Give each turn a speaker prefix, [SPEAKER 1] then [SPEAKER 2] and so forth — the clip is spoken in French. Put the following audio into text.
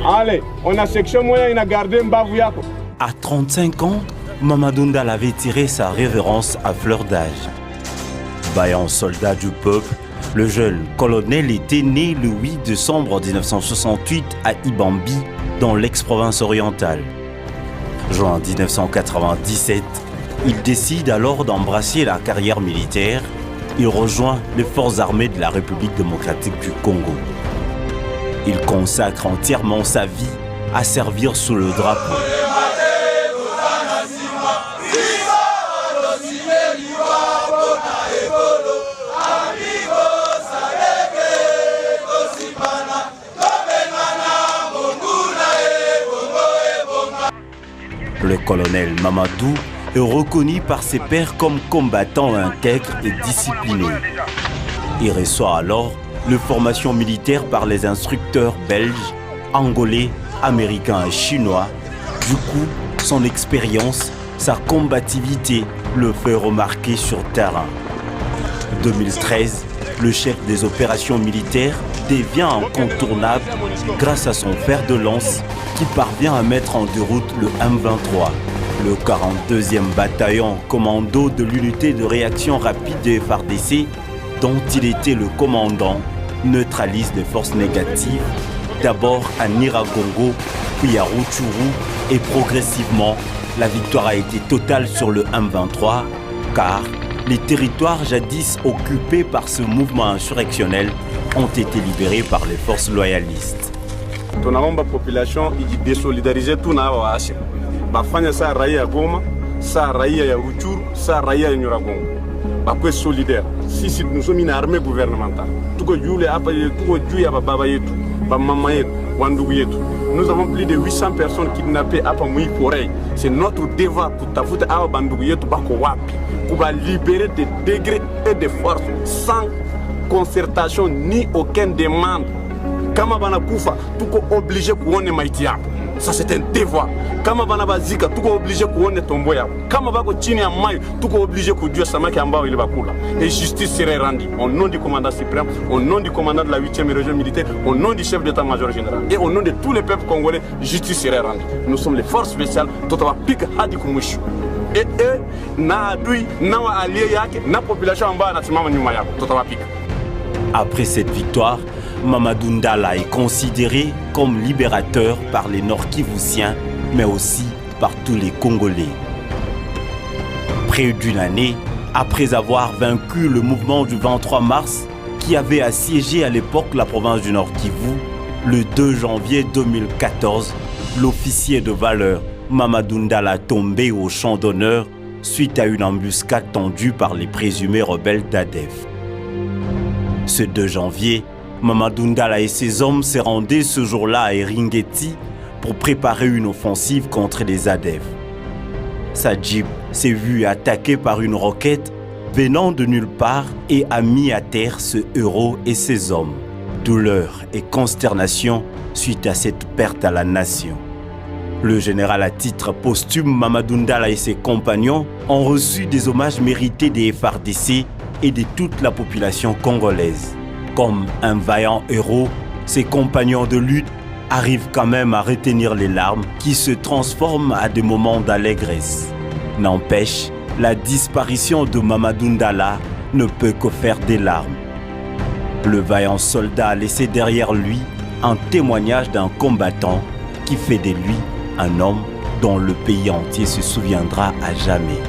[SPEAKER 1] Allez, on a section moyen, il a gardé Mbavouyako.
[SPEAKER 2] À 35 ans, Mamadou Ndala avait tiré sa révérence à fleur d'âge. Vaillant soldat du peuple, le jeune colonel était né le 8 décembre 1968 à Ibambi, dans l'ex-province orientale. Juin 1997, il décide alors d'embrasser la carrière militaire. Il rejoint les forces armées de la République démocratique du Congo. Il consacre entièrement sa vie à servir sous le drapeau. Le colonel Mamadou est reconnu par ses pairs comme combattant intègre et discipliné. Il reçoit alors une formation militaire par les instructeurs belges, angolais, américains et chinois. Du coup, son expérience, sa combativité le fait remarquer sur terrain. En 2013, le chef des opérations militaires devient incontournable grâce à son fer de lance qui parvient à mettre en déroute le M23. Le 42e bataillon commando de l'unité de réaction rapide de FARDC, dont il était le commandant, neutralise les forces négatives, d'abord à Nyiragongo, puis à Rutshuru, et progressivement, la victoire a été totale sur le M23, car les territoires jadis occupés par ce mouvement insurrectionnel ont été libérés par les forces loyalistes.
[SPEAKER 1] La population est désolidarisée tout na waasi. Bafanya sa raia Goma, sa raia ya Rutshuru, sa raia ya Nyiragongo. Bakwe solidaire. Si nous sommes une armée gouvernementale. Tuko yule hapa tuko juu ya baba yetu, ba mama yetu, wandugu yetu. Nous avons plus de 800 personnes kidnappées hapa mwi Porei. C'est notre devoir kutafuta hao bandugu yetu bako wapi. Kuba libérer des degrés et des forces sans concertation ni aucune demande. Kama bana kufa, tuko obligé kuone maiti yako. Ça c'est un devoir. Kama bana bazika, tuko obligé kuone tombo yako. Kama bako chini ya maji, tuko obligé kujua samaki ambao ile bakula. Et justice serait rendue au nom du commandant suprême, au nom du commandant de la 8e région militaire, au nom du chef d'état-major général et au nom de tous les peuples congolais, justice serait rendue. Nous sommes les forces spéciales, totawa pika hadi kumushu. Et na adui, na wa allié yake, na population ambayo anasimama nyuma yako, totawa pika.
[SPEAKER 2] Après cette victoire, Mamadou Ndala est considéré comme libérateur par les Nord-Kivusiens, mais aussi par tous les Congolais. Près d'une année après avoir vaincu le mouvement du 23 mars, qui avait assiégé à l'époque la province du Nord-Kivu, le 2 janvier 2014, l'officier de valeur Mamadou Ndala tombé au champ d'honneur suite à une embuscade tendue par les présumés rebelles d'ADEF. Ce 2 janvier, Mamadou Ndala et ses hommes se rendaient ce jour-là à Eringeti pour préparer une offensive contre les ADEF. Sa jeep s'est vue attaquée par une roquette venant de nulle part et a mis à terre ce héros et ses hommes. Douleur et consternation suite à cette perte à la nation. Le général à titre posthume Mamadou Ndala et ses compagnons ont reçu des hommages mérités des FARDC et de toute la population congolaise. Comme un vaillant héros, ses compagnons de lutte arrivent quand même à retenir les larmes qui se transforment à des moments d'allégresse. N'empêche, la disparition de Mamadou Ndala ne peut que faire des larmes. Le vaillant soldat a laissé derrière lui un témoignage d'un combattant qui fait de lui un homme dont le pays entier se souviendra à jamais.